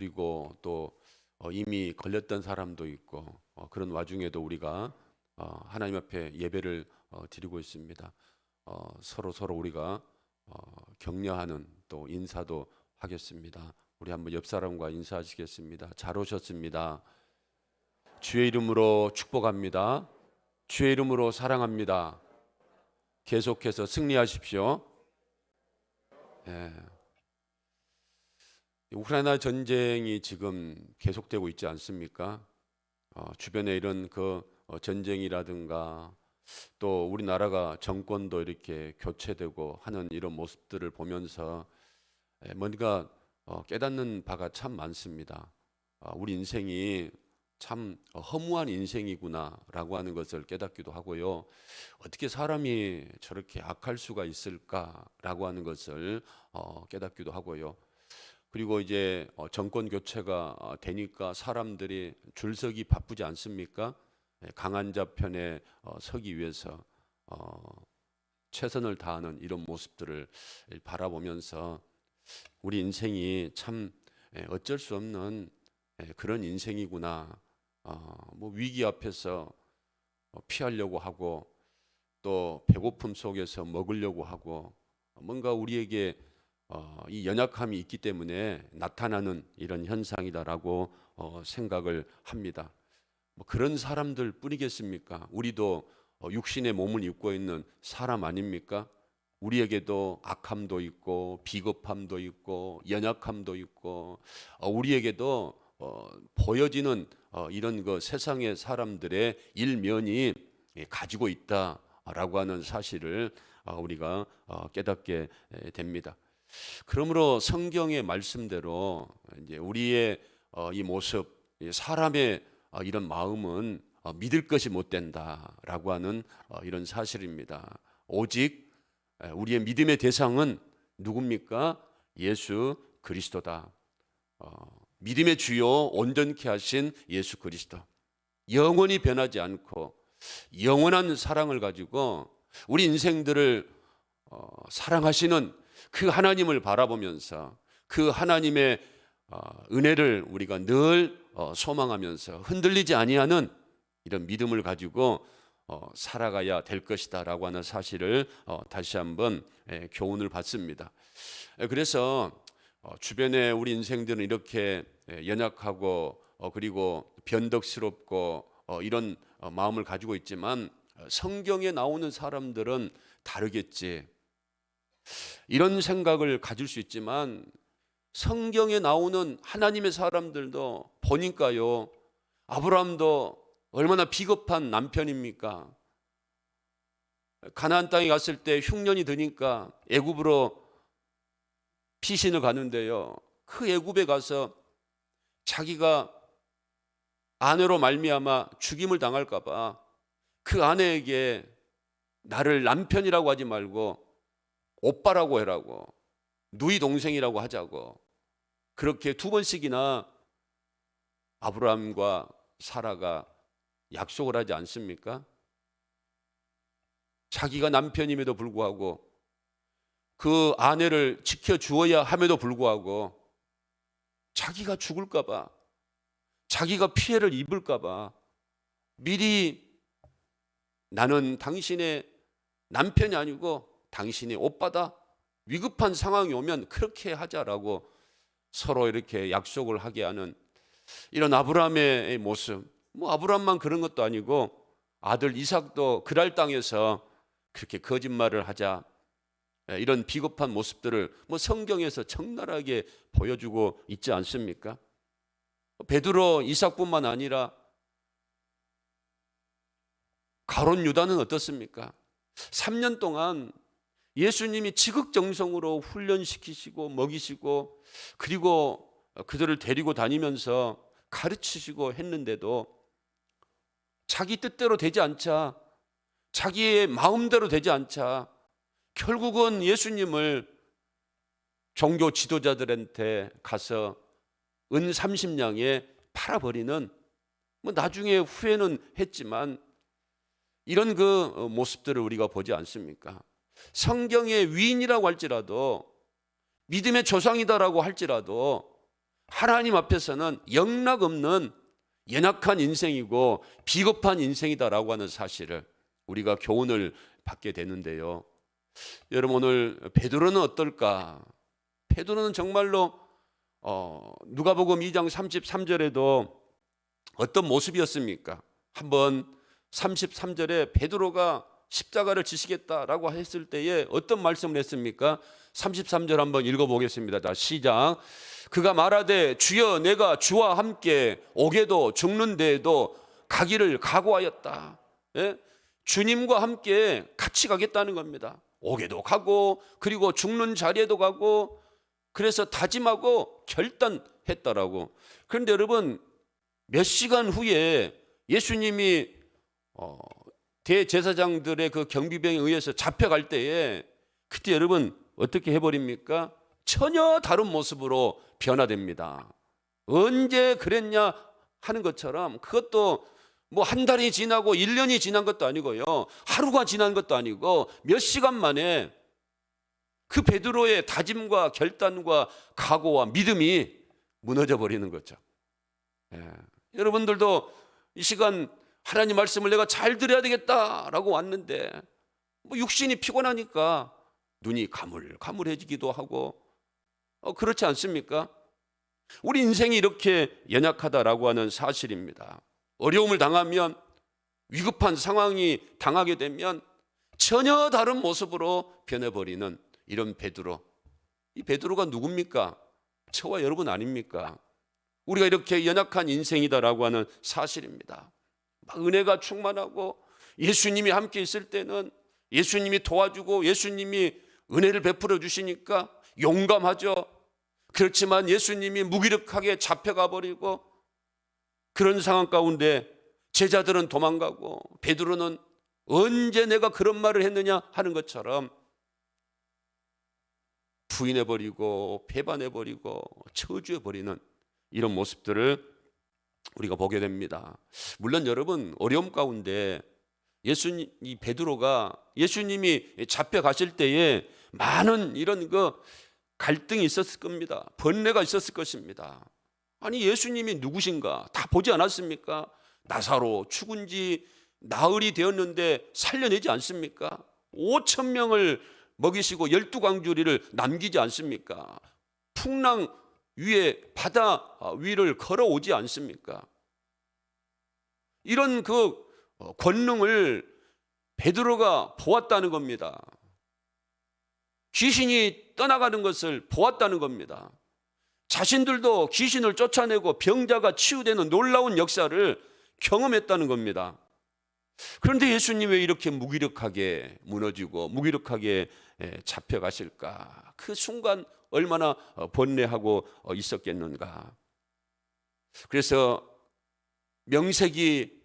그리고 또 이미 걸렸던 사람도 있고 그런 와중에도 우리가 하나님 앞에 예배를 드리고 있습니다. 서로 우리가 격려하는 또 인사도 하겠습니다. 우리 한번 옆 사람과 인사하시겠습니다. 잘 오셨습니다. 주의 이름으로 축복합니다. 주의 이름으로 사랑합니다. 계속해서 승리하십시오. 예. 우크라이나 전쟁이 지금 계속되고 있지 않습니까? 주변에 이런 전쟁이라든가 또 우리나라가 정권도 이렇게 교체되고 하는 이런 모습들을 보면서 뭔가 깨닫는 바가 참 많습니다. 우리 인생이 참 허무한 인생이구나라고 하는 것을 깨닫기도 하고요. 어떻게 사람이 저렇게 악할 수가 있을까라고 하는 것을 깨닫기도 하고요. 그리고 이제 정권 교체가 되니까 사람들이 줄서기 바쁘지 않습니까? 강한 자 편에 서기 위해서 최선을 다하는 이런 모습들을 바라보면서 우리 인생이 참 어쩔 수 없는 그런 인생이구나. 뭐 위기 앞에서 피하려고 하고 또 배고픔 속에서 먹으려고 하고 뭔가 우리에게 이 연약함이 있기 때문에 나타나는 이런 현상이다라고 생각을 합니다. 뭐 그런 사람들 뿐이겠습니까? 우리도 육신의 몸을 입고 있는 사람 아닙니까? 우리에게도 악함도 있고 비겁함도 있고 연약함도 있고 우리에게도 보여지는 이런 세상의 사람들의 일면이 가지고 있다라고 하는 사실을 우리가 깨닫게 됩니다. 그러므로 성경의 말씀대로 이제 우리의 이 모습, 사람의 이런 마음은 믿을 것이 못 된다라고 하는 이런 사실입니다. 오직 우리의 믿음의 대상은 누굽니까? 예수 그리스도다. 믿음의 주요 온전케 하신 예수 그리스도. 영원히 변하지 않고 영원한 사랑을 가지고 우리 인생들을 사랑하시는 그 하나님을 바라보면서 그 하나님의 은혜를 우리가 늘 소망하면서 흔들리지 아니하는 이런 믿음을 가지고 살아가야 될 것이다라고 하는 사실을 다시 한번 교훈을 받습니다. 그래서 주변에 우리 인생들은 이렇게 연약하고 그리고 변덕스럽고 이런 마음을 가지고 있지만 성경에 나오는 사람들은 다르겠지. 이런 생각을 가질 수 있지만 성경에 나오는 하나님의 사람들도 보니까요. 아브라함도 얼마나 비겁한 남편입니까? 가나안 땅에 갔을 때 흉년이 드니까 애굽으로 피신을 가는데요. 그 애굽에 가서 자기가 아내로 말미암아 죽임을 당할까 봐 그 아내에게 나를 남편이라고 하지 말고 오빠라고 해라고, 누이 동생이라고 하자고, 그렇게 2번씩이나 아브라함과 사라가 약속을 하지 않습니까? 자기가 남편임에도 불구하고 그 아내를 지켜주어야 함에도 불구하고 자기가 죽을까 봐, 자기가 피해를 입을까 봐 미리 나는 당신의 남편이 아니고 당신의 오빠다. 위급한 상황이 오면 그렇게 하자라고 서로 이렇게 약속을 하게 하는 이런 아브라함의 모습. 뭐 아브라함만 그런 것도 아니고 아들 이삭도 그랄 땅에서 그렇게 거짓말을 하자. 이런 비겁한 모습들을 뭐 성경에서 적나라하게 보여주고 있지 않습니까? 베드로, 이삭뿐만 아니라 가룟 유다는 어떻습니까? 3년 동안 예수님이 지극정성으로 훈련시키시고 먹이시고 그리고 그들을 데리고 다니면서 가르치시고 했는데도 자기 뜻대로 되지 않자, 자기의 마음대로 되지 않자 결국은 예수님을 종교 지도자들한테 가서 은 30냥에 팔아버리는, 뭐 나중에 후회는 했지만 이런 모습들을 우리가 보지 않습니까? 성경의 위인이라고 할지라도 믿음의 조상이다라고 할지라도 하나님 앞에서는 영락없는 연약한 인생이고 비겁한 인생이다라고 하는 사실을 우리가 교훈을 받게 되는데요. 여러분, 오늘 베드로는 어떨까? 베드로는 정말로 누가복음 2장 33절에도 어떤 모습이었습니까? 한번 33절에 베드로가 십자가를 지시겠다라고 했을 때에 어떤 말씀을 했습니까? 33절 한번 읽어보겠습니다. 자, 시작. 그가 말하되 주여 내가 주와 함께 오게도 죽는 데에도 가기를 각오하였다. 예? 주님과 함께 같이 가겠다는 겁니다. 오게도 가고 그리고 죽는 자리에도 가고, 그래서 다짐하고 결단했다라고. 그런데 여러분, 몇 시간 후에 예수님이 대제사장들의 그 경비병에 의해서 잡혀갈 때에 그때 여러분 어떻게 해버립니까? 전혀 다른 모습으로 변화됩니다. 언제 그랬냐 하는 것처럼, 그것도 뭐 한 달이 지나고 1년이 지난 것도 아니고요, 하루가 지난 것도 아니고 몇 시간 만에 그 베드로의 다짐과 결단과 각오와 믿음이 무너져 버리는 거죠. 여러분들도 이 시간 하나님 말씀을 내가 잘 들어야 되겠다라고 왔는데 뭐 육신이 피곤하니까 눈이 가물가물해지기도 하고 그렇지 않습니까? 우리 인생이 이렇게 연약하다라고 하는 사실입니다. 어려움을 당하면, 위급한 상황이 당하게 되면 전혀 다른 모습으로 변해버리는 이런 베드로. 이 베드로가 누굽니까? 저와 여러분 아닙니까? 우리가 이렇게 연약한 인생이다라고 하는 사실입니다. 은혜가 충만하고 예수님이 함께 있을 때는 예수님이 도와주고 예수님이 은혜를 베풀어 주시니까 용감하죠. 그렇지만 예수님이 무기력하게 잡혀가 버리고 그런 상황 가운데 제자들은 도망가고 베드로는 언제 내가 그런 말을 했느냐 하는 것처럼 부인해버리고 배반해버리고 저주해버리는 이런 모습들을 우리가 보게 됩니다. 물론 여러분, 어려움 가운데 이 베드로가 예수님이 잡혀가실 때에 많은 이런 갈등이 있었을 겁니다. 번뇌가 있었을 것입니다. 아니, 예수님이 누구신가 다 보지 않았습니까? 나사로 죽은 지 나흘이 되었는데 살려내지 않습니까? 5,000명을 먹이시고 12광주리를 남기지 않습니까? 풍랑 위에 바다 위를 걸어오지 않습니까? 이런 권능을 베드로가 보았다는 겁니다. 귀신이 떠나가는 것을 보았다는 겁니다. 자신들도 귀신을 쫓아내고 병자가 치유되는 놀라운 역사를 경험했다는 겁니다. 그런데 예수님이 왜 이렇게 무기력하게 무너지고 무기력하게 잡혀가실까? 그 순간 얼마나 번뇌하고 있었겠는가. 그래서 명색이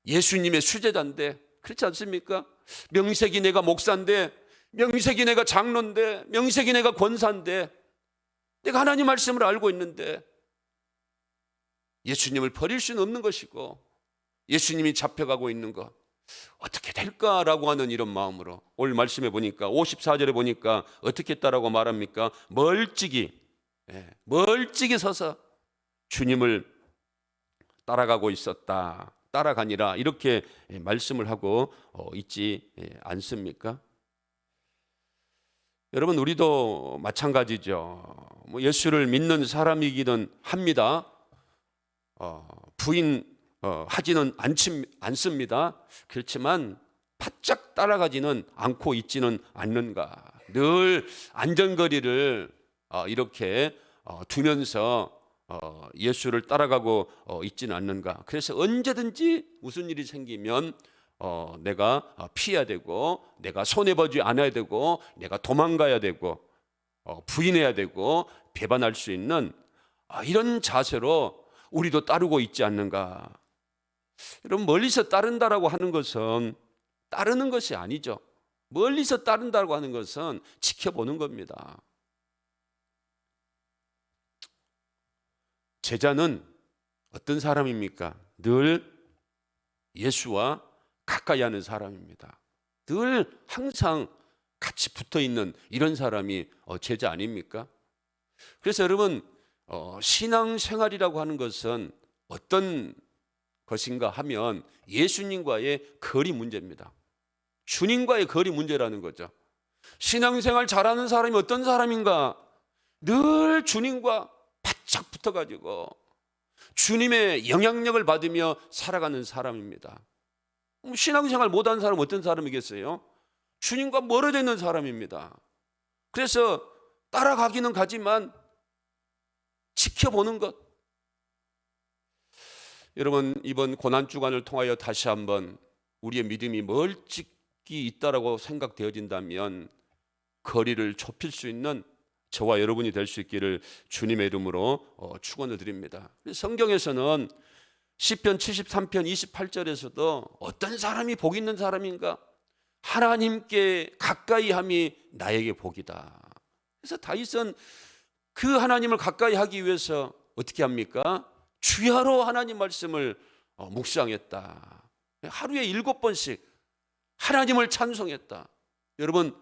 예수님의 수제자인데, 그렇지 않습니까? 명색이 내가 목사인데, 명색이 내가 장로인데, 명색이 내가 권사인데, 내가 하나님 말씀을 알고 있는데 예수님을 버릴 수는 없는 것이고 예수님이 잡혀가고 있는 것 어떻게 될까라고 하는 이런 마음으로 오늘 말씀해 보니까 54절에 보니까 어떻게 했다라고 말합니까? 멀찍이 서서 주님을 따라가고 있었다. 따라가니라, 이렇게 말씀을 하고 있지 않습니까? 여러분, 우리도 마찬가지죠. 예수를 믿는 사람이기는 합니다. 부인하지는 않습니다. 그렇지만 바짝 따라가지는 않고 있지는 않는가. 늘 안전거리를 이렇게 두면서 예수를 따라가고 있지는 않는가. 그래서 언제든지 무슨 일이 생기면 내가 피해야 되고, 내가 손해보지 않아야 되고, 내가 도망가야 되고, 부인해야 되고, 배반할 수 있는 이런 자세로 우리도 따르고 있지 않는가. 여러분, 멀리서 따른다라고 하는 것은 따르는 것이 아니죠. 멀리서 따른다고 하는 것은 지켜보는 겁니다. 제자는 어떤 사람입니까? 늘 예수와 가까이 하는 사람입니다. 늘 항상 같이 붙어 있는 이런 사람이 제자 아닙니까? 그래서 여러분, 신앙생활이라고 하는 것은 어떤 것인가 하면 예수님과의 거리 문제입니다. 주님과의 거리 문제라는 거죠. 신앙생활 잘하는 사람이 어떤 사람인가? 늘 주님과 바짝 붙어가지고 주님의 영향력을 받으며 살아가는 사람입니다. 신앙생활 못하는 사람은 어떤 사람이겠어요? 주님과 멀어져 있는 사람입니다. 그래서 따라가기는 가지만 지켜보는 것. 여러분, 이번 고난주간을 통하여 다시 한번 우리의 믿음이 멀찍이 있다라고 생각되어진다면 거리를 좁힐 수 있는 저와 여러분이 될 수 있기를 주님의 이름으로 축원을 드립니다. 성경에서는 시편 73편 28절에서도 어떤 사람이 복 있는 사람인가? 하나님께 가까이 함이 나에게 복이다. 그래서 다윗은 그 하나님을 가까이 하기 위해서 어떻게 합니까? 주야로 하나님 말씀을 묵상했다. 하루에 7번씩 하나님을 찬송했다. 여러분,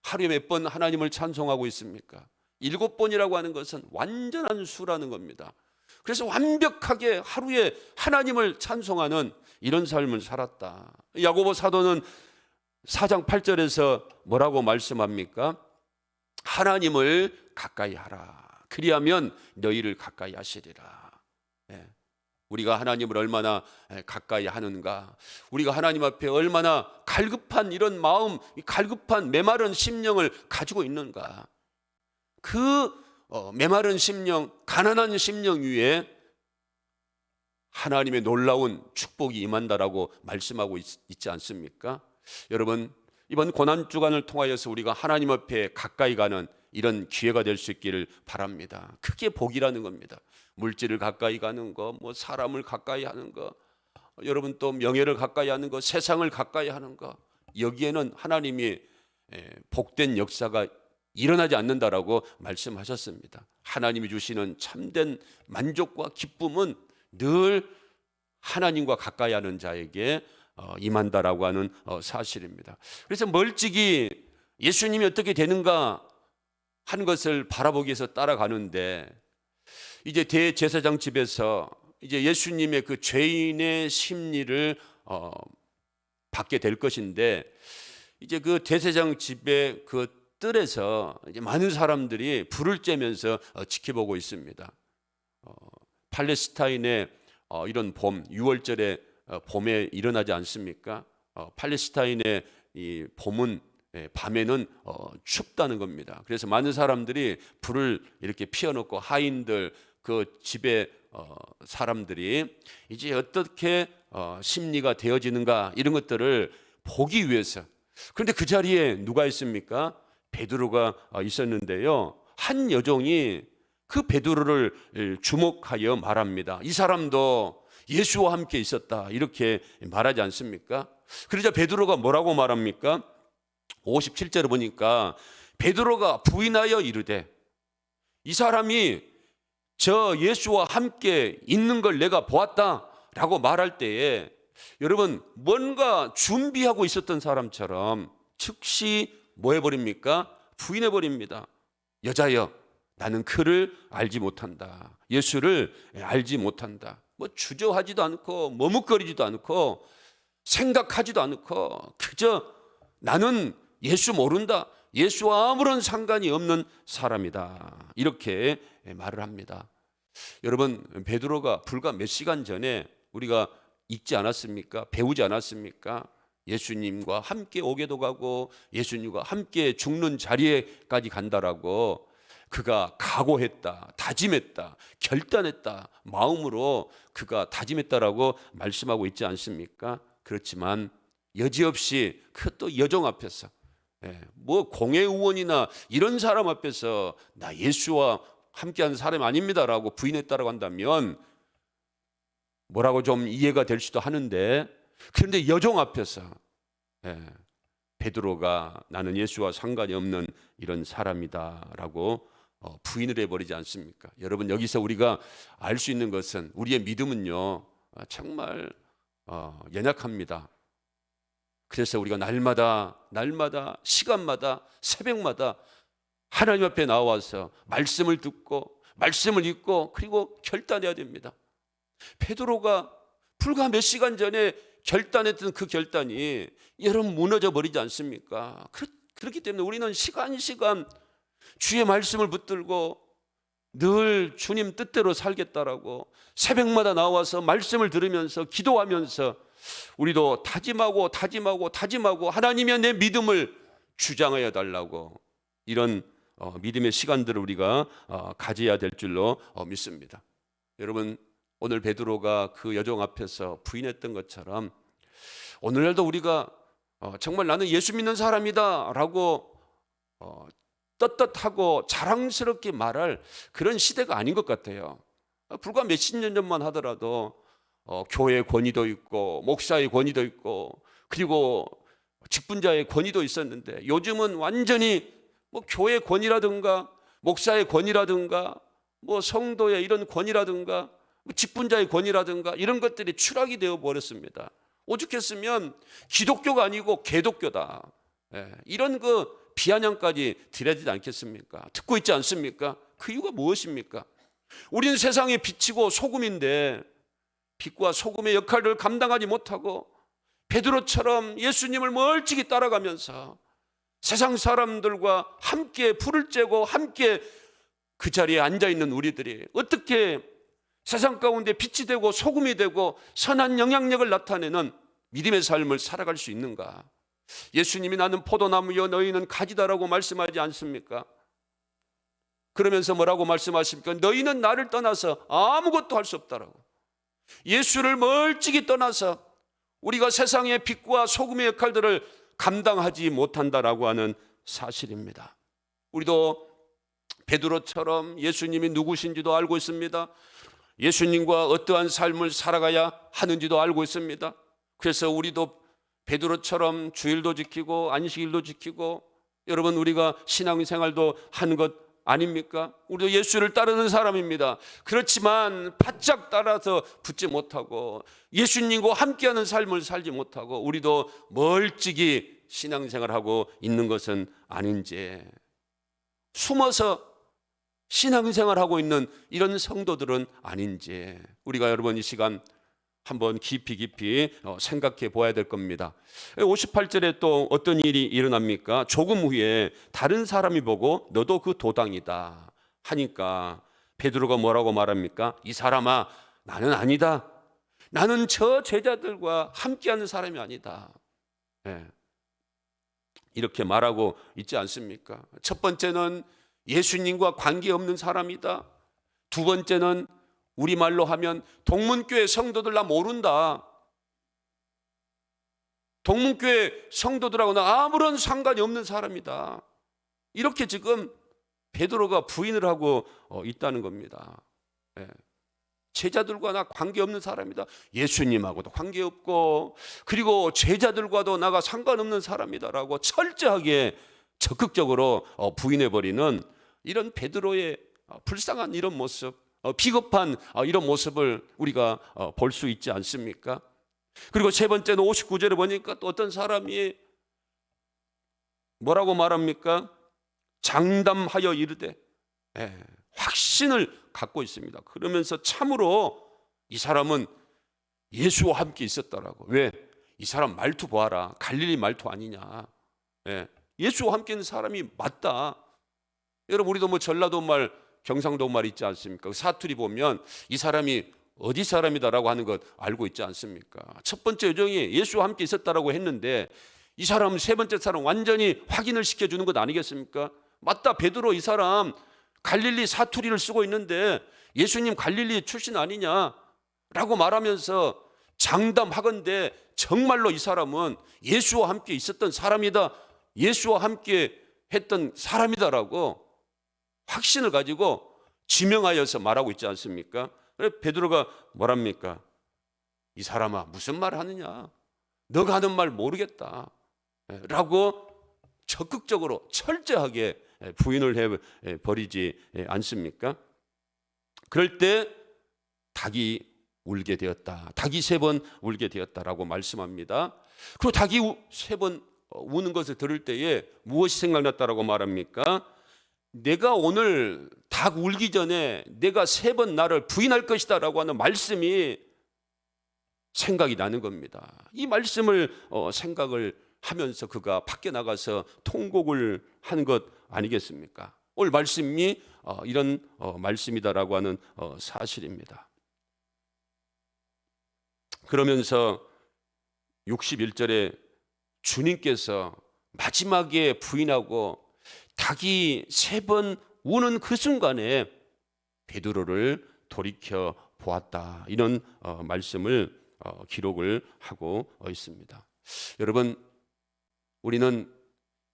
하루에 몇 번 하나님을 찬송하고 있습니까? 7번이라고 하는 것은 완전한 수라는 겁니다. 그래서 완벽하게 하루에 하나님을 찬송하는 이런 삶을 살았다. 야고보 사도는 4장 8절에서 뭐라고 말씀합니까? 하나님을 가까이 하라. 그리하면 너희를 가까이 하시리라. 우리가 하나님을 얼마나 가까이 하는가, 우리가 하나님 앞에 얼마나 갈급한 이런 마음, 갈급한 메마른 심령을 가지고 있는가. 그 메마른 심령, 가난한 심령 위에 하나님의 놀라운 축복이 임한다라고 말씀하고 있지 않습니까? 여러분, 이번 고난주간을 통하여서 우리가 하나님 앞에 가까이 가는 이런 기회가 될 수 있기를 바랍니다. 그게 복이라는 겁니다. 물질을 가까이 가는 거, 뭐 사람을 가까이 하는 거, 여러분 또 명예를 가까이 하는 거, 세상을 가까이 하는 거, 여기에는 하나님이 복된 역사가 일어나지 않는다라고 말씀하셨습니다. 하나님이 주시는 참된 만족과 기쁨은 늘 하나님과 가까이 하는 자에게 임한다라고 하는 사실입니다. 그래서 멀찍이 예수님이 어떻게 되는가 하는 것을 바라보기 위해서 따라가는데, 이제 대제사장 집에서 이제 예수님의 그 죄인의 심리를 받게 될 것인데, 이제 그 대제사장 집의 그 뜰에서 이제 많은 사람들이 불을 쬐면서 지켜보고 있습니다. 팔레스타인의 이런 봄, 6월절에 봄에 일어나지 않습니까? 팔레스타인의 이 봄은 밤에는 춥다는 겁니다. 그래서 많은 사람들이 불을 이렇게 피워놓고 하인들, 그 집의 사람들이 이제 어떻게 심리가 되어지는가 이런 것들을 보기 위해서. 그런데 그 자리에 누가 있습니까? 베드로가 있었는데요, 한 여종이 그 베드로를 주목하여 말합니다. 이 사람도 예수와 함께 있었다, 이렇게 말하지 않습니까? 그러자 베드로가 뭐라고 말합니까? 57절을 보니까 베드로가 부인하여 이르되, 이 사람이 저 예수와 함께 있는 걸 내가 보았다라고 말할 때에, 여러분, 뭔가 준비하고 있었던 사람처럼 즉시 뭐 해버립니까? 부인해버립니다. 여자여, 나는 그를 알지 못한다. 예수를 알지 못한다. 뭐 주저하지도 않고 머뭇거리지도 않고 생각하지도 않고 그저 나는 예수 모른다, 예수와 아무런 상관이 없는 사람이다, 이렇게 말을 합니다. 여러분, 베드로가 불과 몇 시간 전에 우리가 읽지 않았습니까? 배우지 않았습니까? 예수님과 함께 오게도 가고 예수님과 함께 죽는 자리에까지 간다라고 그가 각오했다, 다짐했다, 결단했다, 마음으로 그가 다짐했다라고 말씀하고 있지 않습니까? 그렇지만 여지없이 그 또 여종 앞에서, 뭐 공회의원이나 이런 사람 앞에서 나 예수와 함께하는 사람이 아닙니다라고 부인했다라고 한다면 뭐라고 좀 이해가 될 수도 하는데, 그런데 여종 앞에서 베드로가 나는 예수와 상관이 없는 이런 사람이다라고 부인을 해버리지 않습니까? 여러분, 여기서 우리가 알 수 있는 것은 우리의 믿음은요 정말 연약합니다. 그래서 우리가 날마다 시간마다 새벽마다 하나님 앞에 나와서 말씀을 듣고 말씀을 읽고 그리고 결단해야 됩니다. 베드로가 불과 몇 시간 전에 결단했던 그 결단이 여러분 무너져 버리지 않습니까? 그렇기 때문에 우리는 시간 주의 말씀을 붙들고 늘 주님 뜻대로 살겠다라고 새벽마다 나와서 말씀을 들으면서 기도하면서 우리도 다짐하고 하나님의 내 믿음을 주장하여 달라고 이런 믿음의 시간들을 우리가 가져야 될 줄로 믿습니다. 여러분, 오늘 베드로가 그 여종 앞에서 부인했던 것처럼 오늘날도 우리가 정말 나는 예수 믿는 사람이다 라고 떳떳하고 자랑스럽게 말할 그런 시대가 아닌 것 같아요. 불과 몇십 년 전만 하더라도 교회의 권위도 있고 목사의 권위도 있고 그리고 직분자의 권위도 있었는데 요즘은 완전히 교회의 권위라든가 목사의 권위라든가 성도의 이런 권위라든가 직분자의 권위라든가 이런 것들이 추락이 되어 버렸습니다. 오죽했으면 기독교가 아니고 개독교다. 이런 비아냥까지 드려야 되지 않겠습니까? 듣고 있지 않습니까? 그 이유가 무엇입니까? 우리는 세상의 빛이고 소금인데 빛과 소금의 역할을 감당하지 못하고 베드로처럼 예수님을 멀찍이 따라가면서 세상 사람들과 함께 불을 쬐고 함께 그 자리에 앉아있는 우리들이 어떻게 세상 가운데 빛이 되고 소금이 되고 선한 영향력을 나타내는 믿음의 삶을 살아갈 수 있는가? 예수님이 나는 포도나무여 너희는 가지다라고 말씀하지 않습니까? 그러면서 뭐라고 말씀하십니까? 너희는 나를 떠나서 아무것도 할 수 없다라고. 예수를 멀찍이 떠나서 우리가 세상의 빛과 소금의 역할들을 감당하지 못한다라고 하는 사실입니다. 우리도 베드로처럼 예수님이 누구신지도 알고 있습니다. 예수님과 어떠한 삶을 살아가야 하는지도 알고 있습니다. 그래서 우리도 베드로처럼 주일도 지키고 안식일도 지키고 여러분 우리가 신앙생활도 하는 것 아닙니까? 우리도 예수를 따르는 사람입니다. 그렇지만 바짝 따라서 붙지 못하고 예수님과 함께하는 삶을 살지 못하고 우리도 멀찍이 신앙생활하고 있는 것은 아닌지, 숨어서 신앙생활하고 있는 이런 성도들은 아닌지 우리가 여러분 이 시간 한번 깊이 생각해 보아야 될 겁니다. 58절에 또 어떤 일이 일어납니까? 조금 후에 다른 사람이 보고 너도 그 도당이다 하니까 베드로가 뭐라고 말합니까? 이 사람아, 나는 아니다. 나는 저 제자들과 함께하는 사람이 아니다. 이렇게 말하고 있지 않습니까? 첫 번째는 예수님과 관계없는 사람이다. 두 번째는 우리말로 하면 동문교회 성도들 나 모른다. 동문교회 성도들하고 나 아무런 상관이 없는 사람이다. 이렇게 지금 베드로가 부인을 하고 있다는 겁니다. 제자들과 나 관계없는 사람이다. 예수님하고도 관계없고 그리고 제자들과도 나가 상관없는 사람이다라고 철저하게 적극적으로 부인해버리는 이런 베드로의 불쌍한 이런 모습, 비겁한 이런 모습을 우리가 볼 수 있지 않습니까? 그리고 세 번째는 59절에 보니까 또 어떤 사람이 뭐라고 말합니까? 장담하여 이르되, 확신을 갖고 있습니다. 그러면서 참으로 이 사람은 예수와 함께 있었다라고. 왜? 이 사람 말투 보아라. 갈릴리 말투 아니냐. 예수와 함께 있는 사람이 맞다. 여러분 우리도 전라도 말, 경상도 말 있지 않습니까? 사투리 보면 이 사람이 어디 사람이다라고 하는 것 알고 있지 않습니까? 첫 번째 여종이 예수와 함께 있었다라고 했는데 이 사람 세 번째 사람 완전히 확인을 시켜주는 것 아니겠습니까? 맞다, 베드로 이 사람 갈릴리 사투리를 쓰고 있는데 예수님 갈릴리 출신 아니냐라고 말하면서 장담하건대 정말로 이 사람은 예수와 함께 있었던 사람이다, 예수와 함께 했던 사람이다라고 확신을 가지고 지명하여서 말하고 있지 않습니까? 베드로가 뭐랍니까? 이 사람아, 무슨 말 하느냐? 너가 하는 말 모르겠다 라고 적극적으로 철저하게 부인을 해버리지 않습니까? 그럴 때 닭이 울게 되었다. 닭이 3번 울게 되었다라고 말씀합니다. 그리고 닭이 3번 우는 것을 들을 때에 무엇이 생각났다라고 말합니까? 내가 오늘 닭 울기 전에 내가 3번 나를 부인할 것이다 라고 하는 말씀이 생각이 나는 겁니다. 이 말씀을 생각을 하면서 그가 밖에 나가서 통곡을 한 것 아니겠습니까? 오늘 말씀이 이런 말씀이다라고 하는 사실입니다. 그러면서 61절에 주님께서 마지막에 부인하고 닭이 3번 우는 그 순간에 베드로를 돌이켜 보았다, 이런 말씀을 기록을 하고 있습니다. 여러분, 우리는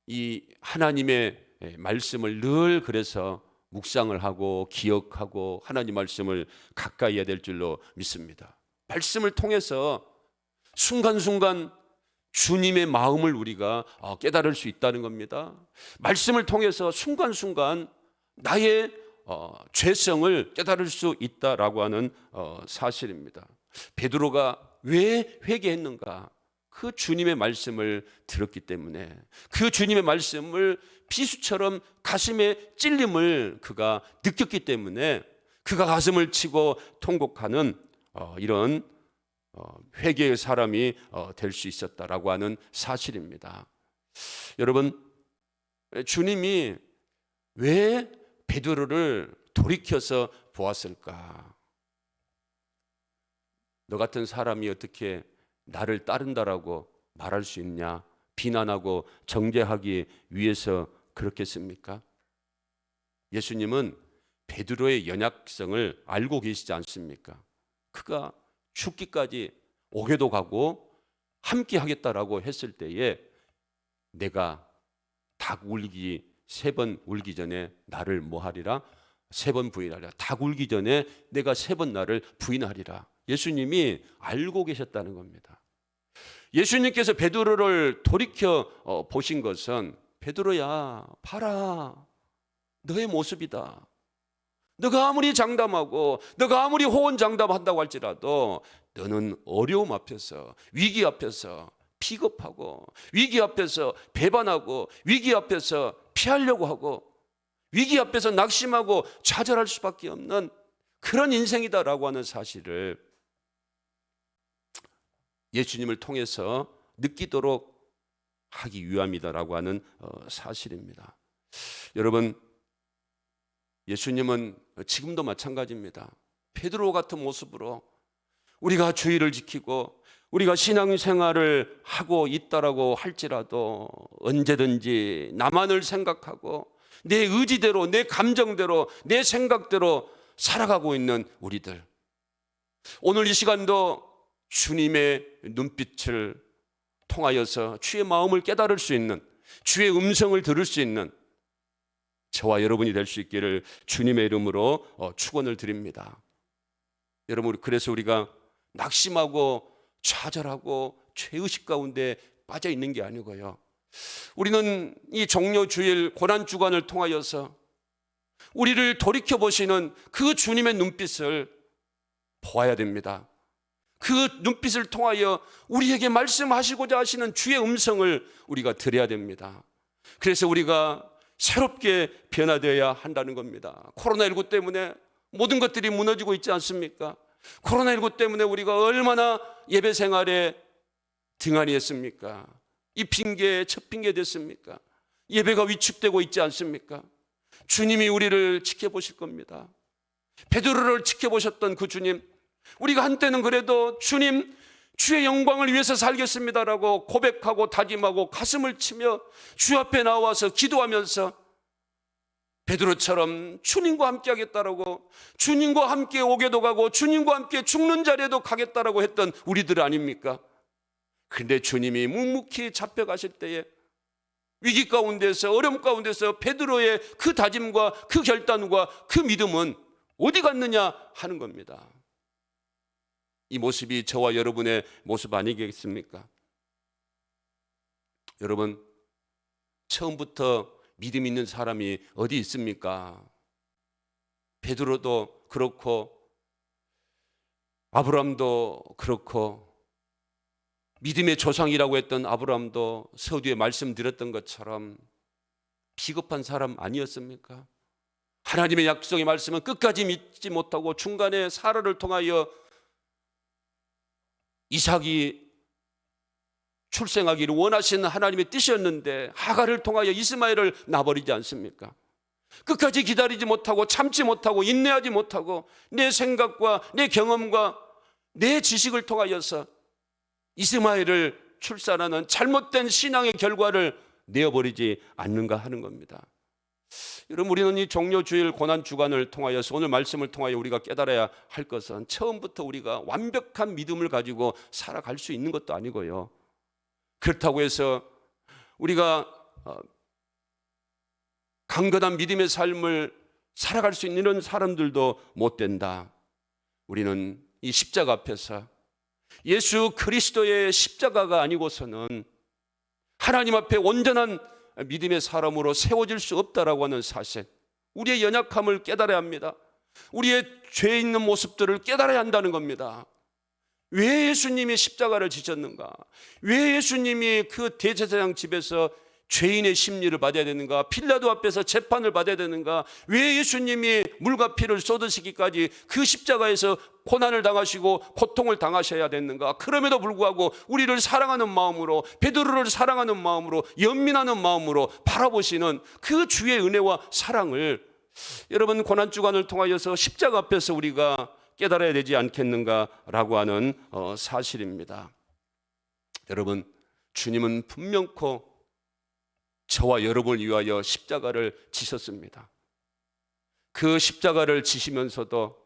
이 하나님의 말씀을 늘 그래서 묵상을 하고 기억하고 하나님 말씀을 가까이 해야 될 줄로 믿습니다. 말씀을 통해서 순간순간 주님의 마음을 우리가 깨달을 수 있다는 겁니다. 말씀을 통해서 순간순간 나의 죄성을 깨달을 수 있다라고 하는 사실입니다. 베드로가 왜 회개했는가? 그 주님의 말씀을 들었기 때문에, 그 주님의 말씀을 비수처럼 가슴에 찔림을 그가 느꼈기 때문에 그가 가슴을 치고 통곡하는 이런 회개의 사람이 될 수 있었다라고 하는 사실입니다. 여러분, 주님이 왜 베드로를 돌이켜서 보았을까? 너 같은 사람이 어떻게 나를 따른다라고 말할 수 있냐? 비난하고 정죄하기 위해서 그렇겠습니까? 예수님은 베드로의 연약성을 알고 계시지 않습니까? 그가 죽기까지 옥에도 가고 함께 하겠다라고 했을 때에 내가 닭 울기 3번 울기 전에 나를 뭐하리라? 3번 부인하리라. 닭 울기 전에 내가 3번 나를 부인하리라. 예수님이 알고 계셨다는 겁니다. 예수님께서 베드로를 돌이켜 보신 것은, 베드로야, 봐라, 너의 모습이다. 너가 아무리 장담하고 너가 아무리 호언장담한다고 할지라도 너는 어려움 앞에서, 위기 앞에서 피급하고, 위기 앞에서 배반하고, 위기 앞에서 피하려고 하고, 위기 앞에서 낙심하고 좌절할 수밖에 없는 그런 인생이다라고 하는 사실을 예수님을 통해서 느끼도록 하기 위함이다라고 하는 사실입니다. 여러분, 예수님은 지금도 마찬가지입니다. 베드로 같은 모습으로 우리가 주의를 지키고 우리가 신앙생활을 하고 있다라고 할지라도 언제든지 나만을 생각하고 내 의지대로, 내 감정대로, 내 생각대로 살아가고 있는 우리들, 오늘 이 시간도 주님의 눈빛을 통하여서 주의 마음을 깨달을 수 있는, 주의 음성을 들을 수 있는 저와 여러분이 될 수 있기를 주님의 이름으로 축원을 드립니다. 여러분, 그래서 우리가 낙심하고 좌절하고 죄의식 가운데 빠져 있는 게 아니고요, 우리는 이 종료주일 고난주간을 통하여서 우리를 돌이켜보시는 그 주님의 눈빛을 보아야 됩니다. 그 눈빛을 통하여 우리에게 말씀하시고자 하시는 주의 음성을 우리가 들어야 됩니다. 그래서 우리가 새롭게 변화되어야 한다는 겁니다. 코로나19 때문에 모든 것들이 무너지고 있지 않습니까? 코로나19 때문에 우리가 얼마나 예배 생활에 등한히 했습니까? 이 핑계에 첫 핑계 됐습니까? 예배가 위축되고 있지 않습니까? 주님이 우리를 지켜보실 겁니다. 베드로를 지켜보셨던 그 주님, 우리가 한때는 그래도 주님, 주의 영광을 위해서 살겠습니다라고 고백하고 다짐하고 가슴을 치며 주 앞에 나와서 기도하면서 베드로처럼 주님과 함께 하겠다라고, 주님과 함께 오게도 가고 주님과 함께 죽는 자리에도 가겠다라고 했던 우리들 아닙니까? 그런데 주님이 묵묵히 잡혀가실 때에 위기 가운데서, 어려움 가운데서 베드로의 그 다짐과 그 결단과 그 믿음은 어디 갔느냐 하는 겁니다. 이 모습이 저와 여러분의 모습 아니겠습니까? 여러분, 처음부터 믿음 있는 사람이 어디 있습니까? 베드로도 그렇고 아브라함도 그렇고, 믿음의 조상이라고 했던 아브라함도 서두에 말씀드렸던 것처럼 비겁한 사람 아니었습니까? 하나님의 약속의 말씀은 끝까지 믿지 못하고 중간에 사라를 통하여 이삭이 출생하기를 원하시는 하나님의 뜻이었는데 하갈을 통하여 이스마엘을 놔버리지 않습니까? 끝까지 기다리지 못하고 참지 못하고 인내하지 못하고 내 생각과 내 경험과 내 지식을 통하여서 이스마엘을 출산하는 잘못된 신앙의 결과를 내어버리지 않는가 하는 겁니다. 여러분, 우리는 이 종료주일 고난주간을 통하여서 오늘 말씀을 통하여 우리가 깨달아야 할 것은 처음부터 우리가 완벽한 믿음을 가지고 살아갈 수 있는 것도 아니고요, 그렇다고 해서 우리가 강건한 믿음의 삶을 살아갈 수 있는 이런 사람들도 못 된다. 우리는 이 십자가 앞에서 예수 그리스도의 십자가가 아니고서는 하나님 앞에 온전한 믿음의 사람으로 세워질 수 없다라고 하는 사실, 우리의 연약함을 깨달아야 합니다. 우리의 죄 있는 모습들을 깨달아야 한다는 겁니다. 왜 예수님이 십자가를 지셨는가? 왜 예수님이 그 대제사장 집에서 죄인의 심리를 받아야 되는가? 필라도 앞에서 재판을 받아야 되는가? 왜 예수님이 물과 피를 쏟으시기까지 그 십자가에서 고난을 당하시고 고통을 당하셔야 됐는가? 그럼에도 불구하고 우리를 사랑하는 마음으로, 베드로를 사랑하는 마음으로, 연민하는 마음으로 바라보시는 그 주의 은혜와 사랑을 여러분 고난주간을 통하여서 십자가 앞에서 우리가 깨달아야 되지 않겠는가라고 하는 사실입니다. 여러분, 주님은 분명코 저와 여러분을 위하여 십자가를 지셨습니다. 그 십자가를 지시면서도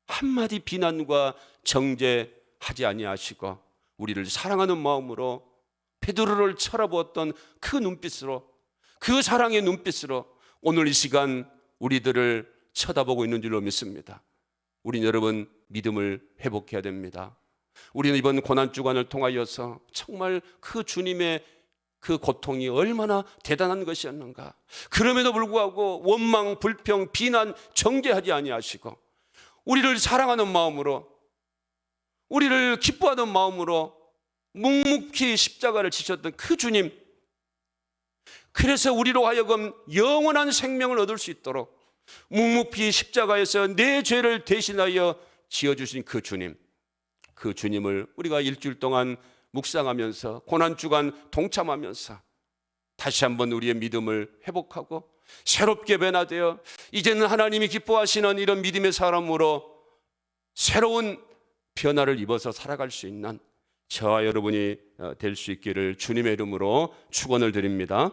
한마디 비난과 정죄하지 아니하시고 우리를 사랑하는 마음으로 베드로를 쳐다보았던 그 눈빛으로, 그 사랑의 눈빛으로 오늘 이 시간 우리들을 쳐다보고 있는 줄로 믿습니다. 우린 여러분 믿음을 회복해야 됩니다. 우리는 이번 고난주간을 통하여서 정말 그 주님의 그 고통이 얼마나 대단한 것이었는가. 그럼에도 불구하고 원망, 불평, 비난, 정죄하지 아니하시고 우리를 사랑하는 마음으로, 우리를 기뻐하는 마음으로 묵묵히 십자가를 지셨던 그 주님, 그래서 우리로 하여금 영원한 생명을 얻을 수 있도록 묵묵히 십자가에서 내 죄를 대신하여 지어주신 그 주님, 그 주님을 우리가 일주일 동안 묵상하면서 고난주간 동참하면서 다시 한번 우리의 믿음을 회복하고 새롭게 변화되어 이제는 하나님이 기뻐하시는 이런 믿음의 사람으로 새로운 변화를 입어서 살아갈 수 있는 저와 여러분이 될 수 있기를 주님의 이름으로 축원을 드립니다.